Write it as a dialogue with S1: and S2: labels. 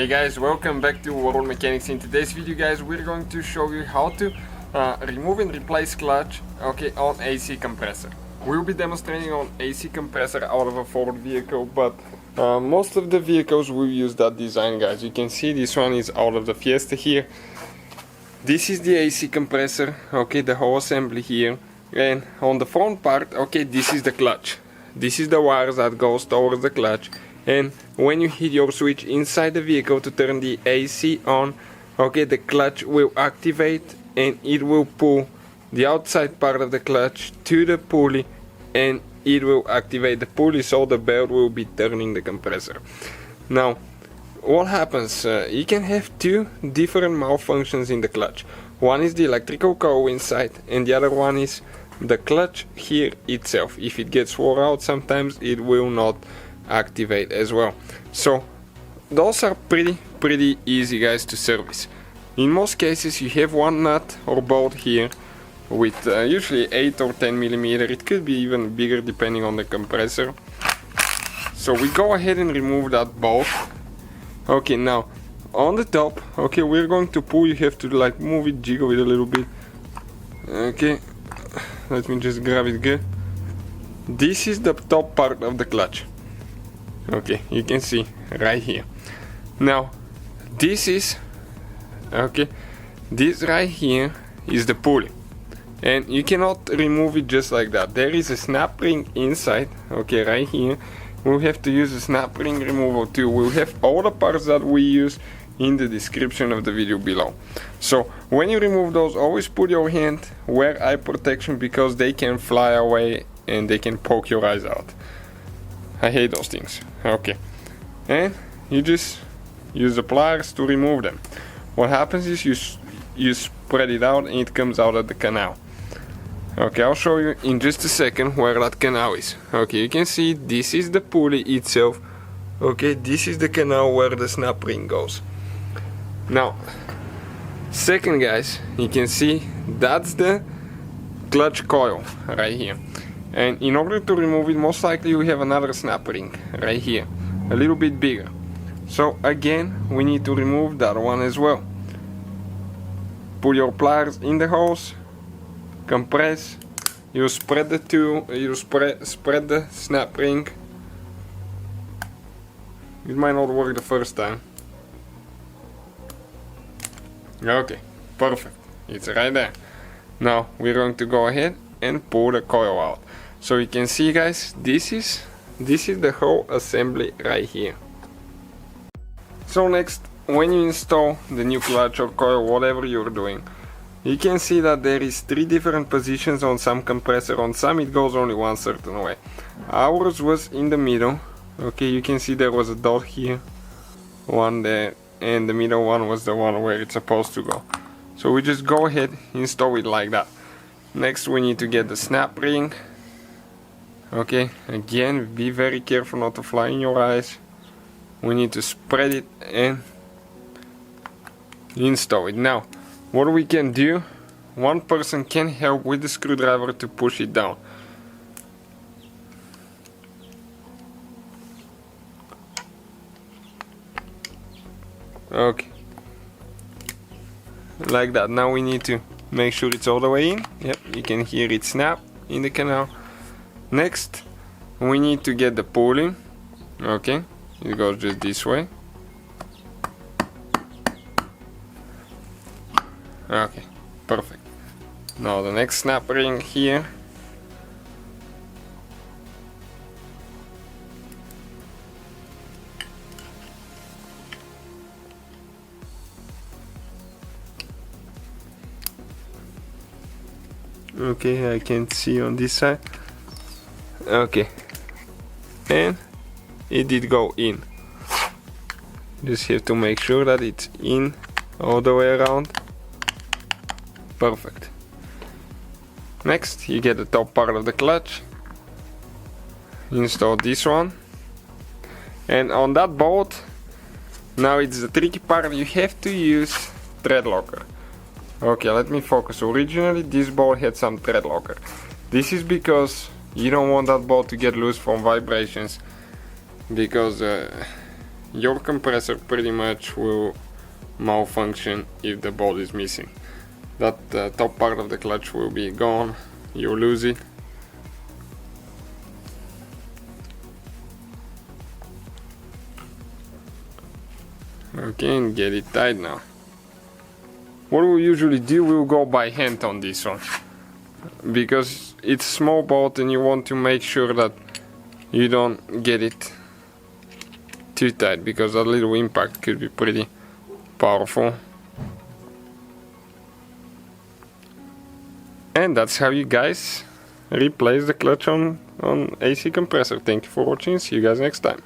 S1: Hey guys, welcome back to World Mechanics. In today's video guys, we're going to show you how to remove and replace clutch on AC compressor. We'll be demonstrating on AC compressor out of a Ford vehicle, but most of the vehicles will use that design, guys. You can see this one is out of the Fiesta here. This is the AC compressor, the whole assembly here. And on the front part, this is the clutch. This is the wires that goes towards the clutch. And when you hit your switch inside the vehicle to turn the AC on, the clutch will activate and it will pull the outside part of the clutch to the pulley, and it will activate the pulley, so the belt will be turning the compressor. Now, what happens? You can have two different malfunctions in the clutch. One is the electrical coil inside, and the other one is the clutch here itself. If it gets wore out, sometimes it will not activate as well. So those are pretty easy, guys, to service. In most cases you have one nut or bolt here with usually 8 or 10 millimeter. It could be even bigger depending on the compressor. So we go ahead and remove that bolt. Now on the top, we're going to pull. You have to like move it, jiggle it a little bit. Let me just grab it good. This is the top part of the clutch. You can see right here. Now this is this right here is the pulley, and you cannot remove it just like that. There is a snap ring inside, right here. We'll have to use a snap ring removal too. We'll have all the parts that we use in the description of the video below. So when you remove those, always put your hand, wear eye protection, because they can fly away and they can poke your eyes out. I hate those things. And you just use the pliers to remove them. What happens is you spread it out and it comes out of the canal. I'll show you in just a second where that canal is. You can see this is the pulley itself. This is the canal where the snap ring goes. Now, second, guys, you can see that's the clutch coil right here. And in order to remove it, most likely we have another snap ring right here, a little bit bigger. So again, we need to remove that one as well. Put your pliers in the hose, compress, you spread the two, you spread the snap ring. It might not work the first time. Perfect. It's right there. Now we're going to go ahead and pull the coil out. So you can see, guys, this is the whole assembly right here. So next, when you install the new clutch or coil, whatever you're doing, you can see that there is 3 different positions on some compressor. On some it goes only one certain way. Ours was in the middle. You can see there was a dot here, one there, and the middle one was the one where it's supposed to go. So we just go ahead, install it like that. Next, we need to get the snap ring. Again, be very careful not to fly in your eyes. We need to spread it and install it. Now, what we can do, one person can help with the screwdriver to push it down. Like that. Now we need to make sure it's all the way in. Yep, you can hear it snap in the canal. Next, we need to get the pulley. It goes just this way. Perfect. Now the next snap ring here. I can't see on this side. And it did go in. Just have to make sure that it's in all the way around. Perfect. Next, you get the top part of the clutch. Install this one. And on that bolt, now it's the tricky part, you have to use thread locker. Let me focus. Originally this bolt had some thread locker. This is because you don't want that bolt to get loose from vibrations, because your compressor pretty much will malfunction if the ball is missing. That top part of the clutch will be gone, you lose it. Okay, and get it tight now. What we usually do, we'll go by hand on this one, because it's small bolt and you want to make sure that you don't get it too tight, because a little impact could be pretty powerful. And that's how you guys replace the clutch on AC compressor. Thank you for watching, see you guys next time.